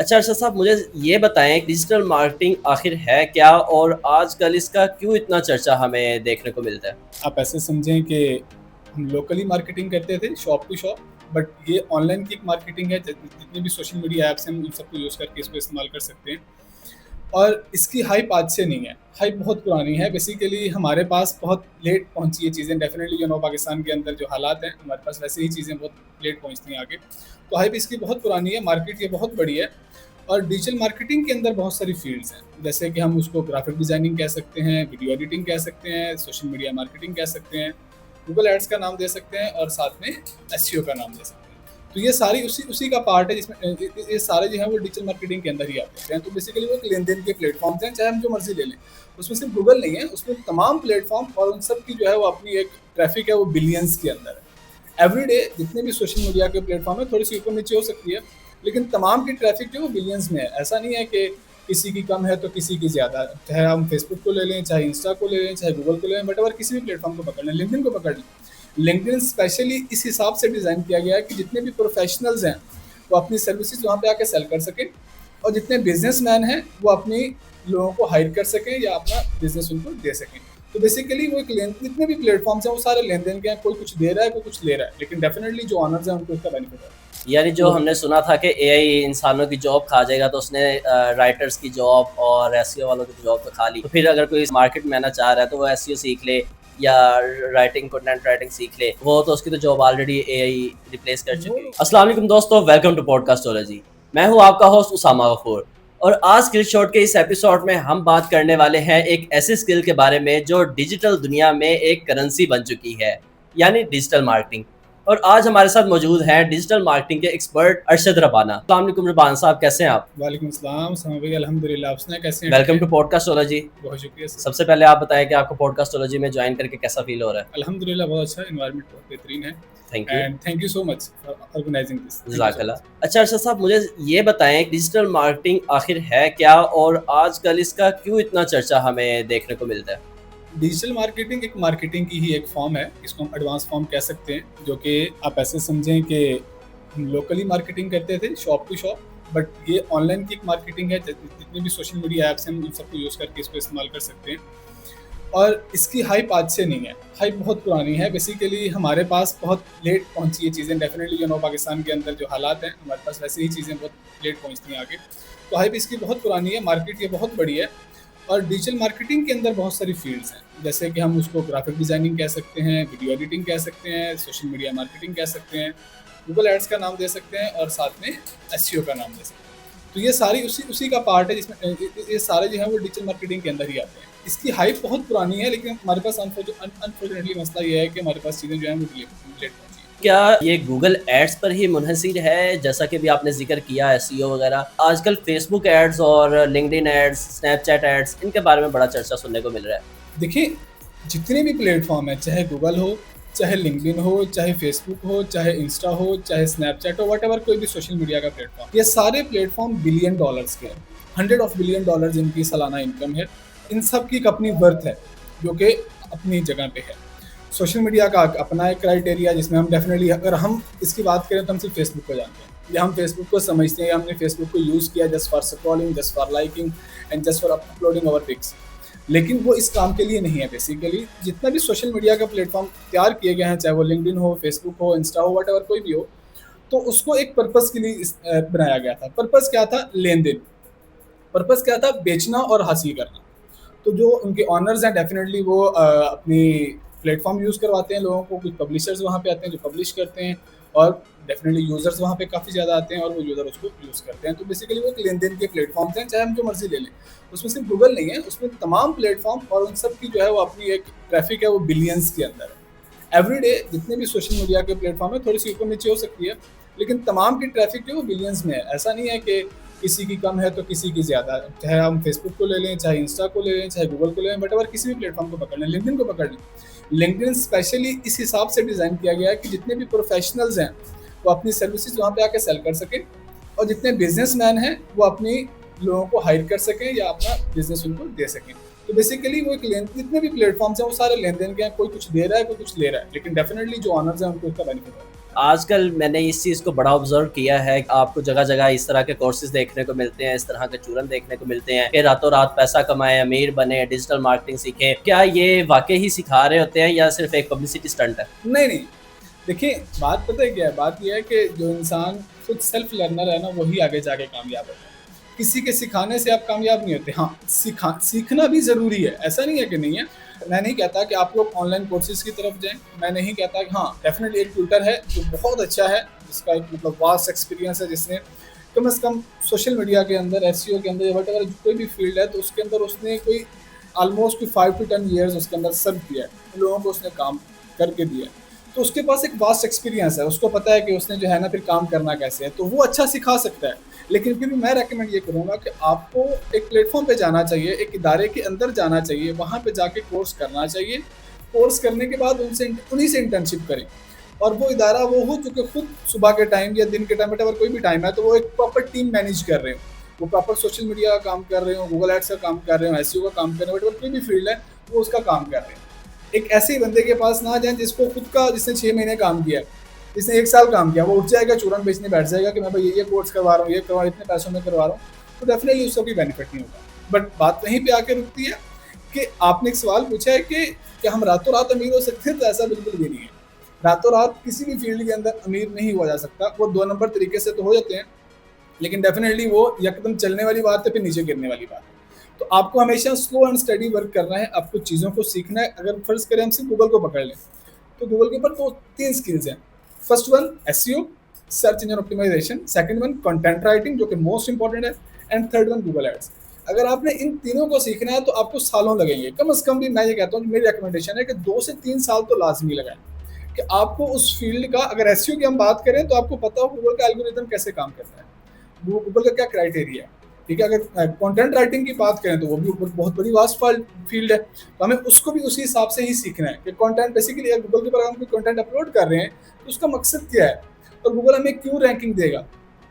अच्छा अरशद साहब, मुझे ये बताएं डिजिटल मार्केटिंग आखिर है क्या और आजकल इसका क्यों इतना चर्चा हमें देखने को मिलता है। आप ऐसे समझें कि हम लोकली मार्केटिंग करते थे शॉप टू शॉप, बट ये ऑनलाइन की एक मार्केटिंग है। जितने भी सोशल मीडिया ऐप्स हैं उन सबको यूज़ करके इसको इस्तेमाल कर सकते हैं। और इसकी हाइप आज से नहीं है, हाइप बहुत पुरानी है। बेसिकली हमारे पास बहुत लेट पहुंची ये चीज़ें। डेफिनेटली पाकिस्तान के अंदर जो हालात हैं, हमारे पास वैसे ही चीज़ें बहुत लेट पहुंचती हैं आगे। तो हाइप इसकी बहुत पुरानी है, मार्केट ये बहुत बड़ी है। और डिजिटल मार्केटिंग के अंदर बहुत सारी फील्ड्स हैं, जैसे कि हम उसको ग्राफिक डिज़ाइनिंग कह सकते हैं, वीडियो एडिटिंग कह सकते हैं, सोशल मीडिया मार्केटिंग कह सकते हैं, गूगल एड्स का नाम दे सकते हैं, और साथ में एसईओ का नाम दे सकते हैं। तो ये सारी उसी उसी का पार्ट है, जिसमें ये सारे जो है वो डिजिटल मार्केटिंग के अंदर ही आते हैं। तो बेसिकली वो एक लेन देन के प्लेटफॉर्म्स हैं, चाहे हम जो मर्जी ले लें। उसमें सिर्फ गूगल नहीं है, उसमें तमाम प्लेटफॉर्म और उन सब की जो है वो अपनी एक ट्रैफिक है, वो बिलियंस के अंदर है। एवरीडे जितने भी सोशल मीडिया के प्लेटफॉर्म है, थोड़ी सी ऊपर नीचे हो सकती है, लेकिन तमाम की ट्रैफिक जो है वो बिलियंस में है। ऐसा नहीं है कि किसी की कम है तो किसी की ज़्यादा है। चाहे हम फेसबुक को ले लें, चाहे इंस्टा को ले लें, चाहे गूगल को ले लें, बट अगर किसी भी प्लेटफॉर्म को पकड़ लें, लिंक्डइन को पकड़ लें। लिंक्डइन स्पेशली इस हिसाब से डिज़ाइन किया गया है कि जितने भी प्रोफेशनल्स हैं वो अपनी सर्विसेज वहाँ पे आके सेल कर सकें, और जितने बिजनेसमैन हैं वो अपनी लोगों को हायर कर सकें या अपना बिजनेस उनको दे सकें। तो बेसिकली वो एक लेन, जितने भी प्लेटफॉर्म्स हैं वो सारे लेन देन के हैं। कोई कुछ दे रहा है, कोई कुछ ले रहा है, लेकिन डेफिनेटली जो ऑनर्स हैं उनको इसका बेनिफिट है। यानी जो हमने सुना था कि एआई इंसानों की जॉब खा जाएगा, तो उसने राइटर्स की जॉब और एसईओ वालों की जॉब तो खा ली। तो फिर अगर कोई मार्केट में आना चाह रहा है तो वो एसईओ सीख ले या राइटिंग, कंटेंट राइटिंग सीख ले, वो तो उसकी तो जॉब ऑलरेडी एआई रिप्लेस कर चुकी है। अस्सलाम वालेकुम दोस्तों, वेलकम टू पॉडकास्टोलॉजी। मैं हूं आपका होस्ट उसामा गफूर, और आज स्किल शॉट के इस एपिसोड में हम बात करने वाले हैं एक ऐसे स्किल के बारे में जो डिजिटल दुनिया में एक करेंसी बन चुकी है, यानी डिजिटल मार्केटिंग। और आज हमारे साथ मौजूद हैं डिजिटल मार्केटिंग के एक्सपर्ट अरशद रबाना। अस्सलाम वालेकुम रबाना साहब, कैसे हैं आप? वालेकुम अस्सलाम समा भाई, अल्हम्दुलिल्लाह। आप सुनाएं कैसे हैं? Welcome to Podcastology. बहुत शुक्रिया सर। सबसे पहले आप बताएं कि आपको पॉडकास्टोलॉजी में ज्वाइन करके कैसा फील हो रहा है? अल्हम्दुलिल्लाह बहुत अच्छा, एनवायरनमेंट बहुत बेहतरीन है। Thank you. And thank you so much for organising this. जज़ाकल्लाह। अच्छा अरशद साहब, मुझे ये बताएं डिजिटल मार्केटिंग आखिर है क्या और आजकल इसका क्यों इतना चर्चा हमें देखने को मिलता है? डिजिटल मार्केटिंग एक मार्केटिंग की ही एक फॉर्म है, इसको हम एडवांस फॉर्म कह सकते हैं। जो कि आप ऐसे समझें कि हम लोकली मार्केटिंग करते थे शॉप टू शॉप, बट ये ऑनलाइन की एक मार्केटिंग है। जितने भी सोशल मीडिया ऐप्स हैं उन सबको यूज़ करके इसको इस्तेमाल कर सकते हैं। और इसकी हाइप आज से नहीं है, हाइप बहुत पुरानी है। बेसिकली हमारे पास बहुत लेट पहुंची ये चीज़ें। डेफिनेटली पाकिस्तान के अंदर जो हालात हैं, हमारे पास वैसे ही चीज़ें बहुत लेट पहुंचती हैं आगे। तो हाइप इसकी बहुत पुरानी है, मार्केट ये बहुत बड़ी है। और डिजिटल मार्केटिंग के अंदर बहुत सारी फील्ड्स हैं, जैसे कि हम उसको ग्राफिक डिज़ाइनिंग कह सकते हैं, वीडियो एडिटिंग कह सकते हैं, सोशल मीडिया मार्केटिंग कह सकते हैं, गूगल एड्स का नाम दे सकते हैं, और साथ में एसईओ का नाम दे सकते हैं। तो ये सारी उसी उसी का पार्ट है, जिसमें ये सारे जो है वो डिजिटल मार्केटिंग के अंदर ही आते हैं। इसकी हाइप बहुत पुरानी है, लेकिन हमारे पास अनफॉर्चुनेटली मसला ये है कि हमारे पास चीज़ें जो है वो लेट पहुंची हैं। क्या ये गूगल एड्स पर ही मुनहसिर है, जैसा कि भी आपने जिक्र किया एसईओ वगैरह? आजकल फेसबुक एड्स और लिंक्डइन एड्स, स्नैपचैट एड्स, इनके बारे में बड़ा चर्चा सुनने को मिल रहा है। देखिए, जितने भी प्लेटफॉर्म है, चाहे गूगल हो, चाहे लिंक्डइन हो, चाहे फेसबुक हो, चाहे इंस्टा हो, चाहे स्नैपचैट हो, वट एवर कोई भी सोशल मीडिया का प्लेटफॉर्म, ये सारे प्लेटफॉर्म बिलियन डॉलर्स के हैं। हंड्रेड ऑफ बिलियन डॉलर्स इनकी सालाना इनकम है। इन सब की एक अपनी वर्थ है, जो कि अपनी जगह पे है। सोशल मीडिया का अपना एक क्राइटेरिया, जिसमें हम डेफिनेटली, अगर हम इसकी बात करें तो हम सिर्फ फेसबुक को जानते हैं, या हम फेसबुक को समझते हैं, या हमने फेसबुक को यूज़ किया just for scrolling, just for liking and just for uploading our pics. लेकिन वो इस काम के लिए नहीं है। बेसिकली जितना भी सोशल मीडिया का प्लेटफॉर्म तैयार किए गए हैं, चाहे वो लिंक्डइन हो, फेसबुक हो, इंस्टा हो, वट एवर कोई भी हो, तो उसको एक पर्पज़ के लिए बनाया गया था। पर्पज़ क्या था? लेन देन। पर्पज़ क्या था? बेचना और हासिल करना। तो जो उनके ऑनर्स हैं, डेफिनेटली वो अपनी प्लेटफॉर्म यूज़ करवाते हैं लोगों को। कुछ पब्लिशर्स वहाँ पे आते हैं जो पब्लिश करते हैं, और डेफिनेटली यूज़र्स वहाँ पे काफ़ी ज़्यादा आते हैं, और वो यूज़र उसको यूज़ करते हैं। तो बेसिकली वो एक लेन देन के प्लेटफॉर्म्स हैं, चाहे हम जो मर्जी ले लें। उसमें सिर्फ गूगल नहीं है, उसमें तमाम प्लेटफॉर्म और उन सब की जो है वो अपनी एक ट्रैफिक है, वो बिलियंस के अंदर है। एवरीडे जितने भी सोशल मीडिया के प्लेटफॉर्म है, थोड़ी सी ऊपर नीचे हो सकती है, लेकिन तमाम की ट्रैफिक जो है वो बिलियंस में है। ऐसा नहीं है कि किसी की कम है तो किसी की ज़्यादा है। चाहे हम फेसबुक को ले लें, चाहे इंस्टा को ले लें, चाहे गूगल को ले लें, बट अगर किसी भी प्लेटफॉर्म को पकड़ लें, लिंक्डइन को पकड़ लें। लिंक्डइन स्पेशली इस हिसाब से डिज़ाइन किया गया है कि जितने भी प्रोफेशनल्स हैं वो अपनी सर्विसेज वहाँ पे आके सेल कर सकें, और जितने बिजनेसमैन हैं वो अपनी लोगों को हायर कर सकें या अपना बिजनेस उनको दे सकें। तो बेसिकली वो एक लेन, जितने भी प्लेटफॉर्म्स हैं वो सारे लेन देन के हैं। कोई कुछ दे रहा है, कोई कुछ ले रहा है, लेकिन डेफिनेटली जो ऑनर्स हैं उनको इसका बेनिफिट है। आजकल मैंने इस चीज़ को बड़ा ऑब्जर्व किया है, आपको जगह-जगह इस तरह के कोर्सेज़ देखने को मिलते हैं, इस तरह के चूरन देखने को मिलते हैं कि रातों-रात पैसा कमाएँ, अमीर बने, डिजिटल मार्केटिंग सीखें। क्या ये वाक़ई ही सिखा रहे होते हैं या सिर्फ़ एक पब्लिसिटी स्टंट है? नहीं, नहीं। देखिए, बात पता है क्या है? बात ये है कि जो इंसान खुद सेल्फ लर्नर है ना, वही आगे जाके कामयाब होता है। किसी के सिखाने से आप कामयाब नहीं होते। हाँ, सीखना भी ज़रूरी है, ऐसा नहीं है कि नहीं है। मैं नहीं कहता कि आप लोग ऑनलाइन कोर्सेज़ की तरफ जाएँ। मैं नहीं कहता कि हाँ, डेफ़िनेटली एक ट्यूटर है जो बहुत अच्छा है, जिसका एक मतलब वास्ट एक्सपीरियंस है, जिसने कम से कम सोशल मीडिया के अंदर, एसईओ के अंदर या व्हाटएवर कोई भी फ़ील्ड है, तो उसके अंदर उसने कोई ऑलमोस्ट कोई 5 टू 10 इयर्स उसके अंदर सर्व किया है। लोगों को उसने काम करके दिया है। तो उसके पास एक वास्ट एक्सपीरियंस है, उसको पता है कि उसने जो है ना फिर काम करना कैसे है, तो वो अच्छा सिखा सकता है। लेकिन फिर भी मैं रेकमेंड ये करूँगा कि आपको एक प्लेटफ़ॉर्म पे जाना चाहिए, एक इदारे के अंदर जाना चाहिए, वहाँ पे जाके कोर्स करना चाहिए। कोर्स करने के बाद उन्हीं से इंटर्नशिप करें और वो इदारा वो हो जो कि खुद सुबह के टाइम या दिन के टाइम व्हाटएवर कोई भी टाइम है, तो वो एक प्रॉपर टीम मैनेज कर रहे हो। वो प्रॉपर सोशल मीडिया का काम कर रहे हो, गूगल एड्स का काम कर रहे हो, एसईओ का काम कर रहे हो, व्हाटएवर कोई भी फील्ड है, वो उसका काम कर रहे हो। एक ऐसे ही बंदे के पास ना जाएँ जिसको खुद का जिसने 6 महीने काम किया है, जिसने 1 साल काम किया, वो उठ जाएगा चूरन बेचने बैठ जाएगा कि मैं भाई ये कोर्स करवा रहा हूँ, ये करवा रहा हूँ, इतने पैसों में करवा रहा हूँ, तो डेफ़िनेटली उसको कोई बेनिफिट नहीं होगा। बट बात वहीं पे आके रुकती है कि आपने एक सवाल पूछा है कि क्या हम रातों-रात अमीर हो सकते हैं? तो ऐसा बिल्कुल भी नहीं है। रातों-रात किसी भी फील्ड के अंदर अमीर नहीं हुआ जा सकता। वो 2 नंबर तरीके से तो हो जाते हैं, लेकिन डेफ़िनेटली वो यकदम चलने वाली बात है, फिर नीचे गिरने वाली बात है। तो आपको हमेशा स्लो एंड स्टडी वर्क करना है, आपको चीज़ों को सीखना है। अगर फ़र्ज़ करें हम सिर्फ गूगल को पकड़ लें, तो गूगल के ऊपर तो 3 स्किल्स हैं। First one SEO, search engine optimization, second one content writing जो कि मोस्ट इंपॉर्टेंट है and third one Google ads. अगर आपने इन तीनों को सीखना है तो आपको सालों लगेंगे। कम से कम भी मैं ये कहता हूँ, मेरी रिकमेंडेशन है कि 2 से 3 साल तो लाज़मी लगाएँ कि आपको उस फ़ील्ड का अगर एसईओ की हम बात करें तो आपको पता हो गूगल का एल्गोरिदम कैसे काम करता है। गूगल का क्या क्राइटेरिया है, ठीक है? अगर कंटेंट राइटिंग की बात करें तो वो भी बहुत बड़ी वास्ट फील्ड है, तो हमें उसको भी उसी हिसाब से ही सीखना है कि कंटेंट बेसिकली अगर गूगल के ऊपर हम कोई कंटेंट अपलोड कर रहे हैं तो उसका मकसद क्या है और गूगल हमें क्यों रैंकिंग देगा,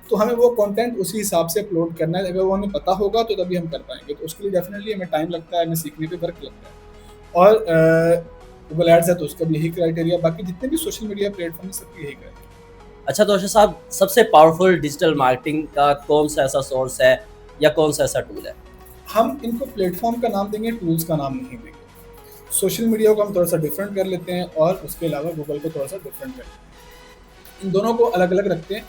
तो हमें वो कंटेंट उसी हिसाब से अपलोड करना है। अगर वो हमें पता होगा तो तभी हम कर पाएंगे, तो उसके लिए डेफिनेटली हमें टाइम लगता है, हमें सीखने पे वर्क लगता है। और गूगल एड्स है तो उसका भी यही क्राइटेरिया, बाकी जितने भी सोशल मीडिया प्लेटफॉर्म है सबकी यही क्राइटेरिया। अच्छा तो अर्शद साहब, सबसे पावरफुल डिजिटल मार्केटिंग का कौन-सा ऐसा सोर्स है या कौन-सा ऐसा टूल है? हम इनको प्लेटफॉर्म का नाम देंगे, टूल्स का नाम नहीं देंगे। सोशल मीडिया को हम थोड़ा सा डिफरेंट कर लेते हैं और उसके अलावा गूगल को थोड़ा सा डिफरेंट कर लेते हैं। इन दोनों को अलग अलग रखते हैं।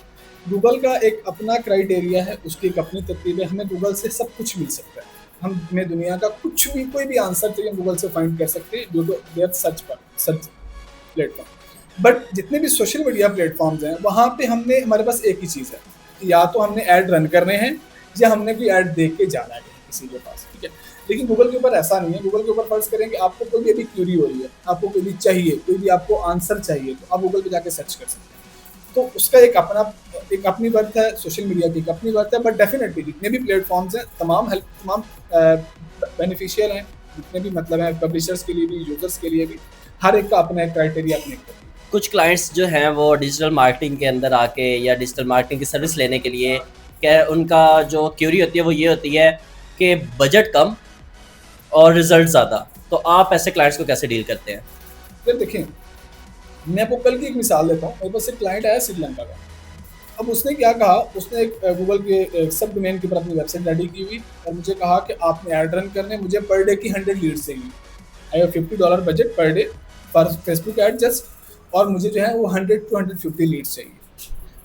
गूगल का एक अपना क्राइटेरिया है, उसकी एक अपनी तरतीब है। हमें गूगल से सब कुछ मिल सकता है, हमें दुनिया का कुछ भी कोई भी आंसर चाहिए हम गूगल से फाइंड कर सकते हैं due to their search platform. But जितने भी सोशल मीडिया प्लेटफॉर्म्स हैं वहाँ पे हमने हमारे पास एक ही चीज़ है कि या तो हमने ऐड रन करने हैं या हमने कोई ऐड देख के जाना है किसी के पास, ठीक है? लेकिन गूगल के ऊपर ऐसा नहीं है। गूगल के ऊपर फर्ज करें कि आपको कोई भी अभी क्यूरी हो रही है, आपको कोई भी चाहिए, कोई भी आपको आंसर चाहिए, तो आप गूगल पे जाके सर्च कर सकते हैं। तो उसका एक अपनी वर्थ है, सोशल मीडिया की एक अपनी वर्थ है। बट डेफिनेटली जितने भी प्लेटफॉर्म्स हैं तमाम बेनिफिशियल हैं, जितने भी मतलब हैं पब्लिशर्स के लिए भी, यूजर्स के लिए भी, हर एक का अपना एक क्राइटेरिया, अपनी एक। कुछ क्लाइंट्स जो हैं वो डिजिटल मार्केटिंग के अंदर आके या डिजिटल मार्केटिंग की सर्विस लेने के लिए क्या उनका जो क्यूरी होती है वो ये होती है कि बजट कम और रिजल्ट ज़्यादा, तो आप ऐसे क्लाइंट्स को कैसे डील करते हैं? फिर देखिए, मैं आपको कल की एक मिसाल देता हूँ। मेरे पास एक क्लाइंट आया श्रीलंका का। अब उसने क्या कहा, उसने एक गूगल के सब डोमेन के ऊपर अपनी वेबसाइट रेडी की हुई और मुझे कहा कि आपने ऐड रन करने, मुझे पर डे की 100 लीड्स चाहिए। I have $50 budget per day for Facebook ad just, और मुझे जो है वो 100 टू 150 लीड्स चाहिए।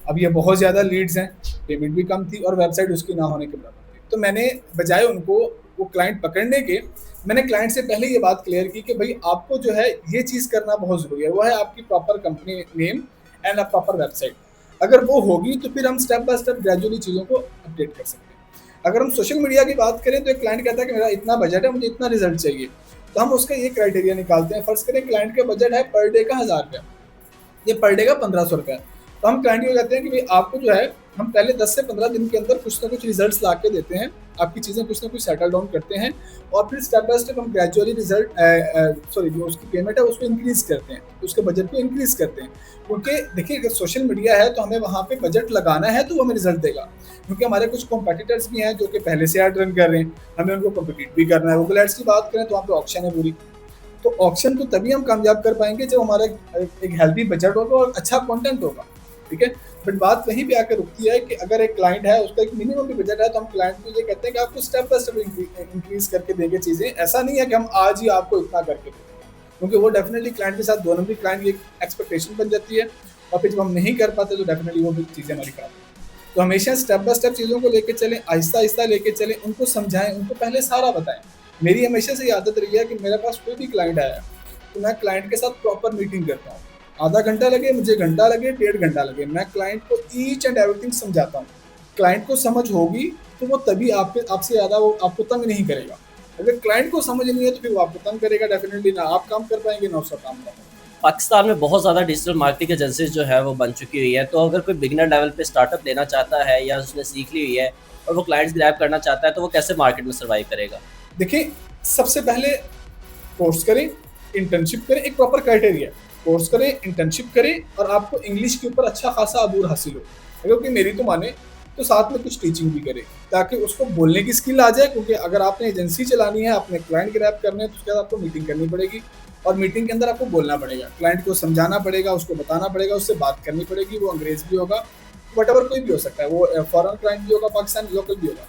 अब ये बहुत ज़्यादा लीड्स हैं, पेमेंट भी कम थी और वेबसाइट उसकी ना होने के बराबर थी। तो मैंने बजाय उनको वो क्लाइंट पकड़ने के, मैंने क्लाइंट से पहले ये बात क्लियर की कि भाई आपको जो है ये चीज़ करना बहुत ज़रूरी है, वो है आपकी proper company name and a proper website. अगर वो होगी तो फिर हम स्टेप बाय स्टेप ग्रेजुअली चीज़ों को अपडेट कर सकते हैं। अगर हम सोशल मीडिया की बात करें तो एक क्लाइंट कहता है कि मेरा इतना बजट है, मुझे इतना रिजल्ट चाहिए, तो हम उसका ये क्राइटेरिया निकालते हैं। फर्स्ट करें क्लाइंट का बजट है पर डे का 1000 रुपया, ये पर डे का 1500 रुपया, तो हम क्लाइंट को कहते हैं कि भाई आपको जो है हम पहले 10 से 15 दिन के अंदर कुछ ना कुछ रिजल्ट्स ला के देते हैं, आपकी चीज़ें कुछ ना कुछ सेटल डाउन करते हैं और फिर स्टेप बाय स्टेप हम ग्रेजुअली जो उसकी पेमेंट है उसको इंक्रीज़ करते हैं, उसके बजट को इंक्रीज़ करते हैं। क्योंकि देखिए अगर सोशल मीडिया है तो हमें वहाँ पे बजट लगाना है तो वो हमें रिजल्ट देगा, क्योंकि हमारे कुछ कॉम्पिटिटर्स भी हैं जो कि पहले से ऐड रन कर रहे हैं, हमें उनको कम्पिटिट भी करना है। गूगल एड्स की बात करें तो वहाँ पे ऑप्शन है पूरी, तो ऑक्शन तो तभी हम कामयाब कर पाएंगे जब हमारा एक हेल्दी बजट होगा और अच्छा कंटेंट होगा, ठीक है। बट बात वहीं पे आकर रुकती है कि अगर एक क्लाइंट है, उसका एक मिनिमम भी बजट है, तो हम क्लाइंट को ये कहते हैं कि आपको स्टेप बाय स्टेप इंक्रीज करके देंगे चीज़ें। ऐसा नहीं है कि हम आज ही आपको इतना करके देंगे, क्योंकि वो डेफिनेटली क्लाइंट के साथ 2 नंबरी क्लाइंट की एक्सपेक्टेशन बन जाती है, और फिर जब हम नहीं कर पाते तो डेफिनेटली वो चीज़ें हमारी खराब होती हैं। तो हमेशा स्टेप बाय स्टेप चीज़ों को लेकर चलें, आहिस्ता आहिस्ता लेके चलें, उनको समझाएं, उनको पहले सारा बताएं। मेरी हमेशा से ये आदत रही है कि मेरे पास कोई भी क्लाइंट आया तो मैं क्लाइंट के साथ प्रॉपर मीटिंग करता हूँ। आधा घंटा लगे मुझे, घंटा लगे, 1.5 घंटा लगे, मैं क्लाइंट को ईच एंड एवरीथिंग समझाता हूँ। क्लाइंट को समझ होगी तो वो तभी आपसे ज़्यादा वो आपको तंग नहीं करेगा। अगर क्लाइंट को समझ नहीं है तो फिर वो आपको तंग करेगा, डेफिनेटली ना आप काम कर पाएंगे ना उसका काम कर पाएंगे। पाकिस्तान में बहुत ज़्यादा डिजिटल मार्केटिंग एजेंसीज जो है वो बन चुकी हुई है, तो अगर कोई बिगिनर लेवल पे स्टार्टअप लेना चाहता है या उसने सीख ली हुई है और वो क्लाइंट्स ग्रैब करना चाहता है, तो वो कैसे मार्केट में सर्वाइव करेगा? देखिए, सबसे पहले कोर्स करें, इंटर्नशिप करें, एक प्रॉपर क्राइटेरिया, कोर्स करें, इंटर्नशिप करें, और आपको इंग्लिश के ऊपर अच्छा खासा अबूर हासिल हो। अगर कोई मेरी तो माने तो साथ में कुछ टीचिंग भी करे, ताकि उसको बोलने की स्किल आ जाए, क्योंकि अगर आपने एजेंसी चलानी है, आपने क्लाइंट ग्रैब करने हैं, तो उसके बाद आपको मीटिंग करनी पड़ेगी, और मीटिंग के अंदर आपको बोलना पड़ेगा, क्लाइंट को समझाना पड़ेगा, उसको बताना पड़ेगा, उससे बात करनी पड़ेगी। वो अंग्रेज भी होगा, वट कोई भी हो सकता है, वो फॉरेन क्लाइंट भी होगा, पाकिस्तान लोकल भी होगा।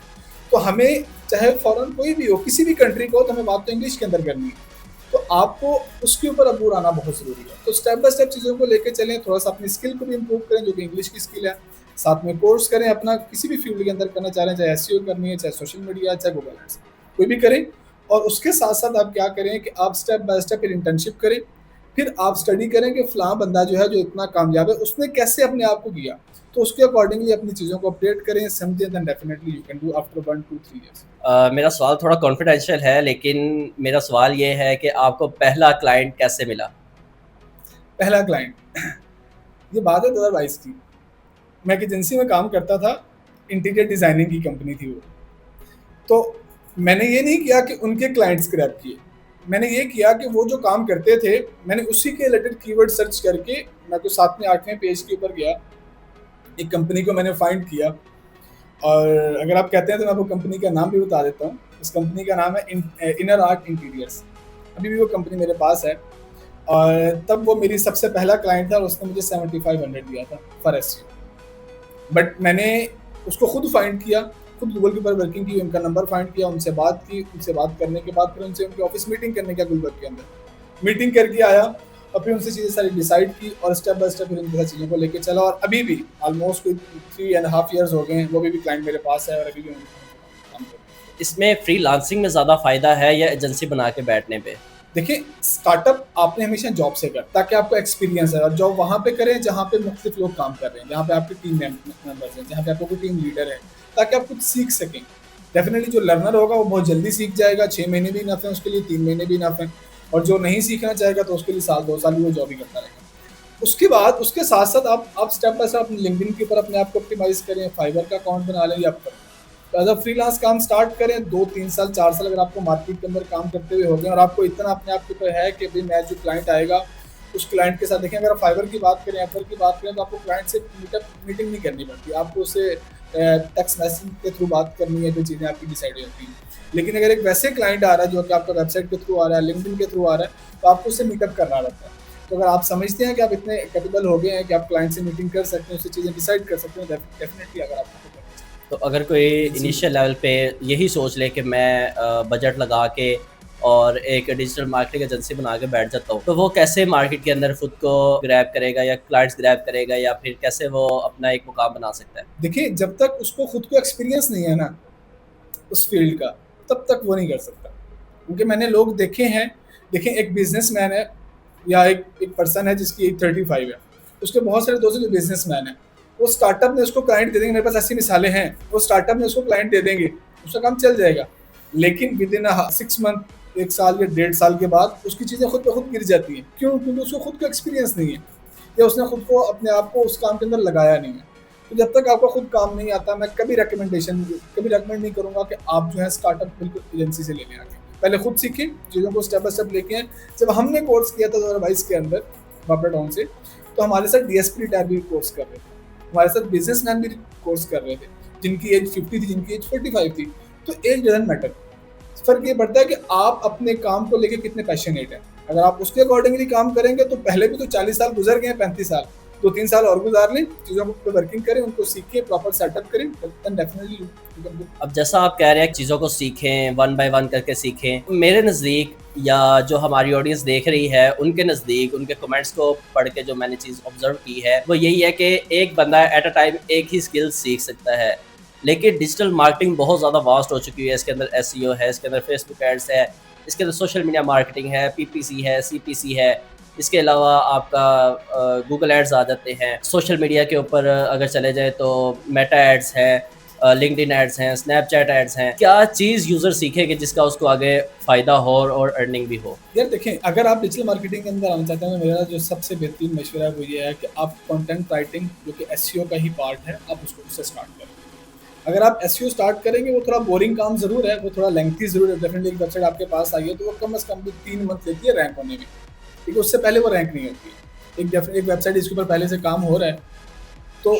तो हमें चाहे फॉरेन कोई भी हो, किसी भी कंट्री को, तो हमें बात तो इंग्लिश के अंदर करनी है। तो आपको उसके ऊपर अबूर आना बहुत ज़रूरी है। तो स्टेप बाय स्टेप चीज़ों को लेके चलें, थोड़ा सा अपनी स्किल को भी इम्प्रूव करें, जो कि इंग्लिश की स्किल है। साथ में कोर्स करें अपना, किसी भी फील्ड के अंदर करना चाह रहे हैं, चाहे एसईओ करनी है, चाहे सोशल मीडिया, चाहे गूगल एड्स, कोई भी करें। और उसके साथ साथ आप क्या करें कि आप स्टेप बाय स्टेप फिर इंटर्नशिप करें, फिर आप स्टडी करें कि फ़लाँ बंदा जो है, जो इतना कामयाब है, उसने कैसे अपने आप को किया, तो उसके अकॉर्डिंगली अपनी चीज़ों को अपडेट करें, समझें, then definitely you can do after 1 2 3 years. मेरा सवाल थोड़ा कॉन्फिडेंशियल है, लेकिन मेरा सवाल ये है कि आपको पहला क्लाइंट कैसे मिला? पहला क्लाइंट ये बात है 2022 की। मैं एक एजेंसी में काम करता था, इंटीरियर डिज़ाइनिंग की कंपनी थी वो। तो मैंने ये नहीं किया कि उनके क्लाइंट्स ग्रैब किए, मैंने ये किया कि वो जो काम करते थे, मैंने उसी के रिलेटेड कीवर्ड सर्च करके, मैं तो 7वें 8वें पेज के ऊपर गया, एक कंपनी को मैंने फाइंड किया। और अगर आप कहते हैं तो मैं आपको कंपनी का नाम भी बता देता हूँ। उस कंपनी का नाम है इनर आर्ट इंटीरियर्स। अभी भी वो कंपनी मेरे पास है, और तब वो मेरी सबसे पहला क्लाइंट था, और उसने मुझे 7500 दिया था फॉर एसईओ। बट मैंने उसको खुद फाइंड किया, खुद गूगल के ऊपर वर्किंग की, उनका नंबर फाइंड किया, उनसे बात की, उनसे बात करने के बाद फिर उनसे उनके ऑफिस मीटिंग करने का, गूगल के अंदर मीटिंग करके आया, और फिर उनसे चीज़ें सारी डिसाइड की, और स्टेप बाय स्टेप फिर उनके साथ चीज़ों को लेके चला। और अभी भी ऑलमोस्ट कोई 3.5 ईयर्स हो गए हैं, वो भी क्लाइंट मेरे पास है, और अभी भी काम कर रहे हैं। इसमें फ्रीलांसिंग में ज़्यादा फ़ायदा है या एजेंसी बना के बैठने पे? देखिए, स्टार्टअप आपने हमेशा जॉब से कर, ताकि आपको एक्सपीरियंस है, और जॉब वहाँ पे करें जहाँ पे मुख्तलिफ लोग काम कर रहे हैं, जहाँ पे आपके टीम मेंबर्स हैं, जहाँ पे आपको कोई टीम लीडर है, ताकि आप कुछ सीख सकें। डेफिनेटली जो लर्नर होगा वो बहुत जल्दी सीख जाएगा, 6 महीने भी इनफ है उसके लिए, 3 महीने भी इनफ है, और जो नहीं सीखना चाहेगा तो उसके लिए साल 2 साल भी वो जॉब ही करता रहेगा। उसके बाद उसके साथ साथ आप स्टेप बाय स्टेप अपने लिंक्डइन के ऊपर अपने आप को ऑप्टिमाइज़ करें, फाइवर का अकाउंट बना लें, या तो एज अ फ्रीलांस काम स्टार्ट करें। 2-3 साल 4 साल अगर आपको मार्केट के अंदर काम करते हुए हो गए, और आपको इतना अपने आप के ऊपर है कि भाई मैं जो क्लाइंट आएगा उस क्लाइंट के साथ, देखें अगर आप फाइवर की बात करें, एफर की बात करें, तो आपको क्लाइंट से मीटिंग नहीं करनी पड़ती, आपको उससे टेक्स्ट मैसेज के थ्रू बात करनी है, जो चीज़ें आपकी डिसाइड हो जाती हैं। लेकिन अगर एक वैसे क्लाइंट आ रहा है जो कि आपका वेबसाइट के थ्रू आ रहा है, लिंक्डइन के थ्रू आ रहा है, तो आपको उससे मीटअप करना रहता है। तो अगर आप समझते हैं कि आप इतने कैपेबल हो गए हैं कि आप क्लाइंट से मीटिंग कर सकते हैं, उससे चीज़ें डिसाइड कर सकते हैं, डेफिनेटली अगर आपको तो अगर कोई इनिशियल लेवल पे यही सोच ले कि मैं बजट लगा के और एक डिजिटल मार्केटिंग एजेंसी बना के बैठ जाता हूँ, तो वो कैसे मार्केट के अंदर खुद को ग्रैब करेगा या क्लाइंट्स ग्रैब करेगा, या फिर कैसे वो अपना एक मुकाम बना सकता है? देखिए, जब तक उसको खुद को एक्सपीरियंस नहीं है ना उस फील्ड का, तब तक वो नहीं कर सकता। क्योंकि मैंने लोग देखे हैं, देखें एक बिजनेसमैन है, या एक पर्सन है जिसकी एज 35 है, उसके बहुत सारे दोस्त जो बिजनेसमैन है, वो स्टार्टअप में उसको क्लाइंट दे देंगे, मेरे पास ऐसी मिसालें हैं, वो स्टार्टअप में उसको क्लाइंट दे देंगे, उसका काम चल जाएगा। लेकिन विद इन 6 मंथ, 1 साल या 1.5 साल के बाद उसकी चीज़ें खुद ब खुद गिर जाती हैं। क्यों? क्योंकि उसको खुद को एक्सपीरियंस नहीं है, या उसने खुद को अपने आप को उस काम के अंदर लगाया नहीं है। तो जब तक आपका खुद काम नहीं आता, मैं कभी रेकमेंड नहीं करूँगा कि आप जो है स्टार्टअप बिल्कुल एजेंसी से लेने आके, पहले खुद सीखें, चीज़ों को स्टेप बाय स्टेप लेके आएँ। जब हमने कोर्स किया था 2022 के अंदर बापरा टाउन से, तो हमारे साथ डीएसपी रिटायर भी कोर्स कर रहे थे, हमारे साथ बिजनेसमैन भी कोर्स कर रहे थे, जिनकी एज 50 थी, जिनकी एज 45 थी। तो एज डजंट मैटर, फ़र्क ये पड़ता है कि आप अपने काम को लेके कितने पैशनेट हैं। अगर आप उसके अकॉर्डिंगली काम करेंगे तो पहले भी तो 40 साल गुजर गए हैं, 35 साल, 2-3 साल और गुजार लें, चीज़ों पे वर्किंग करें, उनको सीखिए, प्रॉपर सेटअप करें, then definitely you can do. अब जैसा आप कह रहे हैं चीज़ों को सीखें, वन बाय वन करके सीखें, मेरे नज़दीक या जो हमारी ऑडियंस देख रही है उनके नज़दीक, उनके कमेंट्स को पढ़ के जो मैंने चीज़ ऑब्जर्व की है वो यही है कि एक बंदा एट अ टाइम एक ही स्किल सीख सकता है। लेकिन डिजिटल मार्केटिंग बहुत ज़्यादा वास्ट हो चुकी है। इसके अंदर एसईओ है, इसके अंदर फेसबुक एड्स है, इसके अंदर सोशल मीडिया मार्केटिंग है, पीपीसी है, सीपीसी है। इसके अलावा आपका गूगल एड्स आ जाते हैं। सोशल मीडिया के ऊपर अगर चले जाए तो मेटा एड्स है, लिंक्डइन एड्स हैं, स्नैपचैट एड्स हैं। क्या चीज़ यूज़र सीखे कि जिसका उसको आगे फ़ायदा हो और अर्निंग भी हो? यार देखें, अगर आप डिजिटल मार्केटिंग के अंदर आना चाहते हैं तो मेरा जो सबसे बेहतरीन मशवरा है वो ये है कि आप कंटेंट राइटिंग, जो कि एसईओ का ही पार्ट है, आप उससे स्टार्ट करें। अगर आप एसईओ स्टार्ट करेंगे, वो थोड़ा बोरिंग काम ज़रूर है, वो थोड़ा लेंथी ज़रूर है। डेफिनेटली एक वेबसाइट आपके पास आई है तो वो कम से कम भी 3 मंथ लेती है रैंक होने में, ठीक है? उससे पहले वो रैंक नहीं होती है। एक वेबसाइट इसके ऊपर पहले से काम हो रहा है तो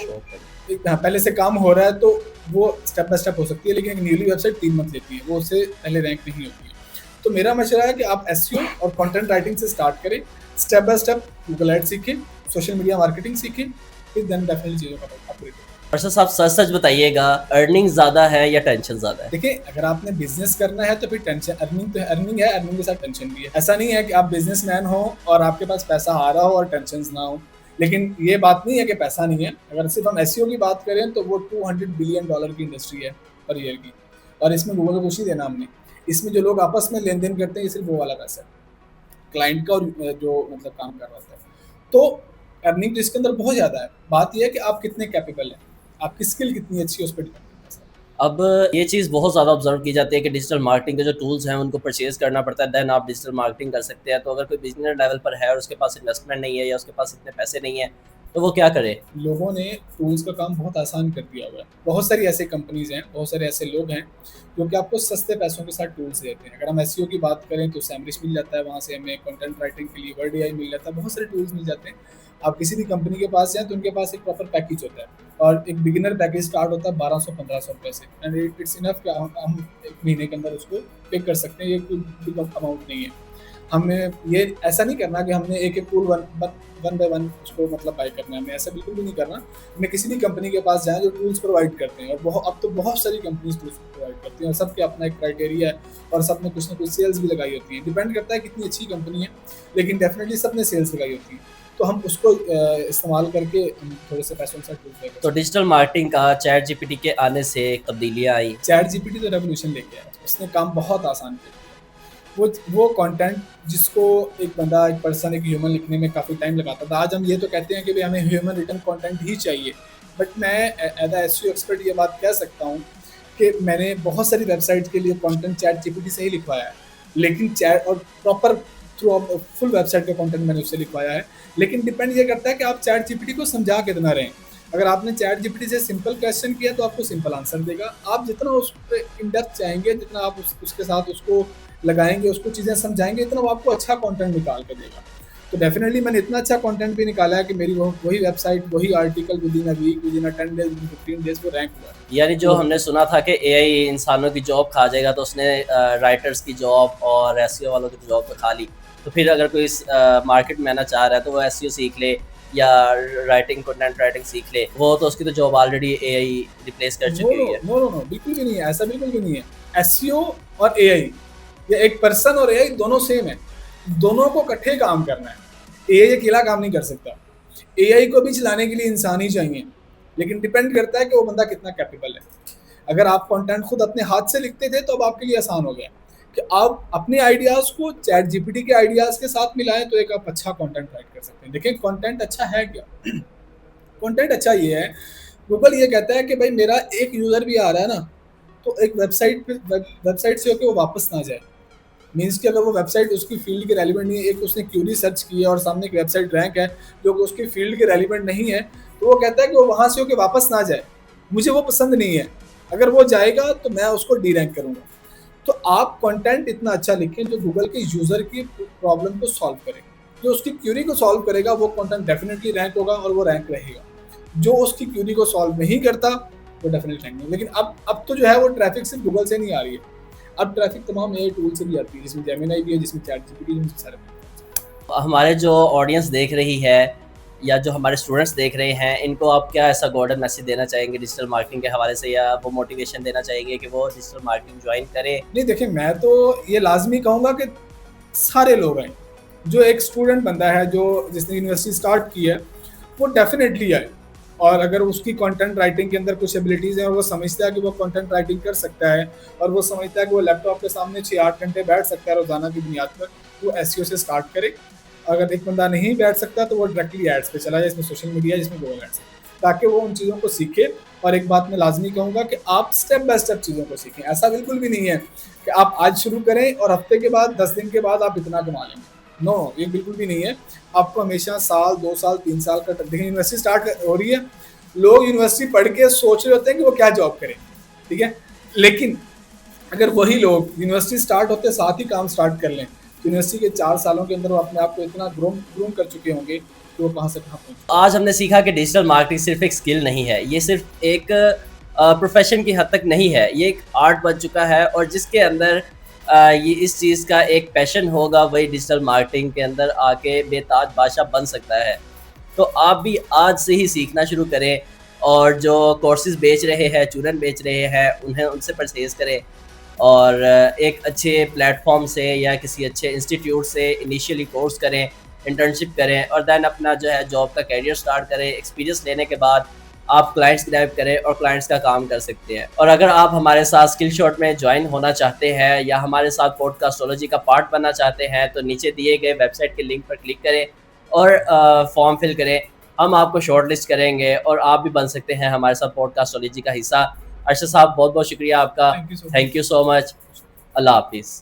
पहले से काम हो रहा है तो वो स्टेप बाय स्टेप हो सकती है, लेकिन एक न्यूली वेबसाइट 3 मंथ लेती है, वो उससे पहले रैंक नहीं होती है। तो मेरा मशवरा है कि आप एसईओ और कंटेंट राइटिंग से स्टार्ट करें, step by step Google ads सीखें, सोशल मीडिया मार्केटिंग सीखें, फिर देन डेफिनेटली चीज़ों का अपग्रेड होगा। अर्शद साहब सच सच बताइएगा, अर्निंग ज़्यादा है या टेंशन ज़्यादा है? देखिए, अगर आपने बिजनेस करना है तो फिर टेंशन, अर्निंग तो अर्निंग है, अर्निंग के साथ टेंशन भी है। ऐसा नहीं है कि आप बिजनेसमैन हो और आपके पास पैसा आ रहा हो और टेंशन ना हो। लेकिन ये बात नहीं है कि पैसा नहीं है। अगर सिर्फ हम एसईओ की बात करें तो वो $200 बिलियन की इंडस्ट्री है पर ईयर की, और इसमें गूगल को कुछ नहीं देना हमने। इसमें जो लोग आपस में लेन देन करते हैं ये सिर्फ वो वाला पैसा है, क्लाइंट का, और जो मतलब काम कर रहा होता है। तो अर्निंग तो इसके अंदर बहुत ज़्यादा है। बात यह है कि आप कितने कैपेबल हैं, आपकी स्किल कितनी अच्छी है, उस पर डिपेंड करता है। अब ये चीज़ बहुत ज़्यादा ऑब्जर्व की जाती है कि डिजिटल मार्केटिंग के जो टूल्स हैं उनको परचेज़ करना पड़ता है, देन आप डिजिटल मार्केटिंग कर सकते हैं। तो अगर कोई बिगिनर लेवल पर है और उसके पास इन्वेस्टमेंट नहीं है या उसके पास इतने पैसे नहीं है तो वो क्या करे? लोगों ने टूल्स का काम बहुत आसान कर दिया हुआ है। बहुत सारी ऐसी कंपनीज़ हैं, बहुत सारे ऐसे लोग हैं जो कि आपको सस्ते पैसों के साथ टूल्स देते हैं। अगर हम एसईओ की बात करें तो सैमरिश मिल जाता है, वहाँ से हमें कंटेंट राइटिंग के लिए वर्ड एआई मिल जाता है, बहुत सारे टूल्स मिल जाते हैं। आप किसी भी कंपनी के पास जाएँ तो उनके पास एक प्रॉपर पैकेज होता है, और एक बिगिनर पैकेज स्टार्ट होता है 1200-1500 रुपए से, एंड इट्स इनफ कि हम 1 महीने के अंदर उसको पे कर सकते हैं। ये कोई बिग अमाउंट नहीं है। हमें ये ऐसा नहीं करना कि हमने एक-एक टूल वन बाय वन उसको मतलब बाय करना है, हमें ऐसा बिल्कुल भी नहीं करना। हमें किसी भी कंपनी के पास जाएँ जो टूल्स प्रोवाइड करते हैं, और अब तो बहुत सारी कंपनीज़ टूल्स प्रोवाइड करती हैं, और सबके अपना एक क्राइटेरिया है, और सब में कुछ ना कुछ सेल्स भी लगाई होती है। डिपेंड करता है कितनी अच्छी कंपनी है, लेकिन डेफिनेटली सब ने सेल्स लगाई होती है। तो हम उसको इस्तेमाल करके हम थोड़े से पैसों से टूल पे तो डिजिटल मार्केटिंग का चैट जीपीटी के आने से तब्दीलियाँ आई। चैट जीपीटी तो रेवोल्यूशन लेके आया, उसने काम बहुत आसान कर दिया। वो कंटेंट जिसको एक बंदा, एक पर्सन, एक ह्यूमन लिखने में काफ़ी टाइम लगाता था, आज हम ये तो कहते हैं कि भाई हमें ह्यूमन रिटन कंटेंट ही चाहिए। बट मैं एज अ एसईओ एक्सपर्ट ये बात कह सकता हूँ कि मैंने बहुत सारी वेबसाइट्स के लिए कंटेंट चैट जीपीटी से ही लिखवाया है, लेकिन चैट और प्रॉपर थ्रू फुल वेबसाइट का कंटेंट मैंने उससे लिखवाया है। लेकिन डिपेंड ये करता है कि आप चैट जीपीटी को समझा कितना रहे हैं। अगर आपने चैट जीपीटी से सिंपल क्वेश्चन किया तो आपको सिंपल आंसर देगा। आप जितना उस पर इन डेप्थ जाएंगे, जितना आप उसके साथ उसको लगाएंगे, उसको चीज़ें समझाएंगे, इतना वो आपको अच्छा कंटेंट निकाल कर देगा। तो डेफिनेटली मैंने इतना अच्छा कंटेंट भी निकाला है कि मेरी वही वेबसाइट, वही article within a week, within a 10 days, within 15 days वो रैंक हुआ। यानी जो हमने सुना था कि एआई इंसानों की जॉब खा जाएगा तो उसने राइटर्स की जॉब और एसईओ वालों की जॉब तो खा ली। तो फिर अगर कोई मार्केट में आना चाह रहा है तो वो एसईओ सीख ले या राइटिंग, कंटेंट राइटिंग सीख ले, वो तो उसकी तो जॉब ऑलरेडी एआई रिप्लेस कर चुकी है। नो, बिल्कुल भी नहीं है, ऐसा बिल्कुल भी नहीं है। एसईओ और एआई, ये एक पर्सन और एआई दोनों सेम है, दोनों को इकट्ठे काम करना है। एआई अकेला काम नहीं कर सकता, एआई को भी चलाने के लिए इंसान ही चाहिए, लेकिन डिपेंड करता है कि वो बंदा कितना कैपेबल है। अगर आप कंटेंट खुद अपने हाथ से लिखते थे तो अब आपके लिए आसान हो गया कि आप अपने आइडियाज़ को चैट जीपीटी के आइडियाज़ के साथ मिलाएं तो एक आप अच्छा कंटेंट राइट कर सकते हैं। देखिए, कंटेंट अच्छा है क्या? कंटेंट अच्छा ये है, गूगल ये कहता है कि भाई मेरा एक यूज़र भी आ रहा है ना, तो एक वेबसाइट से होकर वो वापस ना जाए। मीन्स कि अगर वो वेबसाइट उसकी फील्ड के रेलिवेंट नहीं है, एक उसने क्यूरी सर्च की है और सामने एक वेबसाइट रैंक है जो कि उसकी फील्ड के रेलिवेंट नहीं है, तो वो कहता है कि वो वहाँ से होकर वापस ना जाए, मुझे वो पसंद नहीं है। अगर वो जाएगा तो मैं उसको डी रैंक करूँगा। तो आप कंटेंट इतना अच्छा लिखें जो गूगल के यूज़र की प्रॉब्लम को सॉल्व करे, जो उसकी क्यूरी को सॉल्व करेगा, वो कंटेंट डेफिनेटली रैंक होगा और वो रैंक रहेगा। जो उसकी क्यूरी को सॉल्व नहीं करता वो डेफिनेटली रैंक नहीं। लेकिन अब तो जो है वो ट्रैफिक सिर्फ गूगल से नहीं आ रही है, अब ट्रैफिक तमाम एआई टूल से भी आती है, जिसमें जेमिनी भी है, जिसमें चैट जीपीटी है, जिसमें सारे। हमारे जो ऑडियंस देख रही है या जो हमारे स्टूडेंट्स देख रहे हैं, इनको आप क्या ऐसा गोल्डन मैसेज देना चाहेंगे डिजिटल मार्केटिंग के हवाले से, या वो मोटिवेशन देना चाहेंगे कि वो डिजिटल मार्केटिंग ज्वाइन करें? नहीं देखिए, मैं तो ये लाजमी कहूँगा कि सारे लोग हैं, जो एक स्टूडेंट बंदा है जो जिसने यूनिवर्सिटी स्टार्ट की है, वो डेफिनेटली आए। और अगर उसकी कंटेंट राइटिंग के अंदर कुछ एबिलिटीज़ हैं और वो समझता है कि वो कंटेंट राइटिंग कर सकता है, और वो समझता है कि वो लैपटॉप के सामने 6-8 घंटे बैठ सकता है रोज़ाना की बुनियाद पर, वो एसईओ से स्टार्ट करे। अगर एक बंदा नहीं बैठ सकता तो वो डायरेक्टली एड्स पे चला जाए, इसमें सोशल मीडिया है, जिसमें गूगल एड्स है, ताकि वो उन चीज़ों को सीखे। और एक बात मैं लाजमी कहूँगा कि आप स्टेप बाय स्टेप चीज़ों को सीखें। ऐसा बिल्कुल भी नहीं है कि आप आज शुरू करें और हफ्ते के बाद 10 दिन के बाद आप इतना कमा लेंगे। नो, ये बिल्कुल भी नहीं है। आपको हमेशा साल 2 साल 3 साल का देखिए, यूनिवर्सिटी स्टार्ट हो रही है, लोग यूनिवर्सिटी पढ़ के सोच रहे होते हैं कि वो क्या जॉब करें, ठीक है, लेकिन अगर वही लोग यूनिवर्सिटी स्टार्ट होते साथ ही काम स्टार्ट कर लें, तो यूनिवर्सिटी के 4 सालों के अंदर वो अपने आप को इतना ग्रूम कर चुके होंगे कि वो कहाँ से कहाँ पहुँचे। आज हमने सीखा कि डिजिटल मार्केटिंग सिर्फ एक स्किल नहीं है, ये सिर्फ एक प्रोफेशन की हद तक नहीं है, ये एक आर्ट बन चुका है, और जिसके अंदर ये इस चीज़ का एक पैशन होगा, वही डिजिटल मार्केटिंग के अंदर आके बेताज बादशाह बन सकता है। तो आप भी आज से ही सीखना शुरू करें, और जो कोर्सेज़ बेच रहे हैं, चूरन बेच रहे हैं, उन्हें उनसे परचेज़ करें, और एक अच्छे प्लेटफ़ॉर्म से या किसी अच्छे इंस्टीट्यूट से इनिशियली कोर्स करें, इंटर्नशिप करें, और देन अपना जो है जॉब का करियर स्टार्ट करें। एक्सपीरियंस लेने के बाद आप क्लाइंट्स ग्रैब करें और क्लाइंट्स का काम कर सकते हैं। और अगर आप हमारे साथ स्किल शॉट में ज्वाइन होना चाहते हैं या हमारे साथ पॉडकास्टोलॉजी का पार्ट बनना चाहते हैं, तो नीचे दिए गए वेबसाइट के लिंक पर क्लिक करें और फॉर्म फिल करें। हम आपको शॉर्ट लिस्ट करेंगे और आप भी बन सकते हैं हमारे साथ पॉडकास्टोलॉजी का हिस्सा। अरशद साहब, बहुत बहुत शुक्रिया आपका। Thank you so much. Thank you so much. अल्लाह हाफिज़।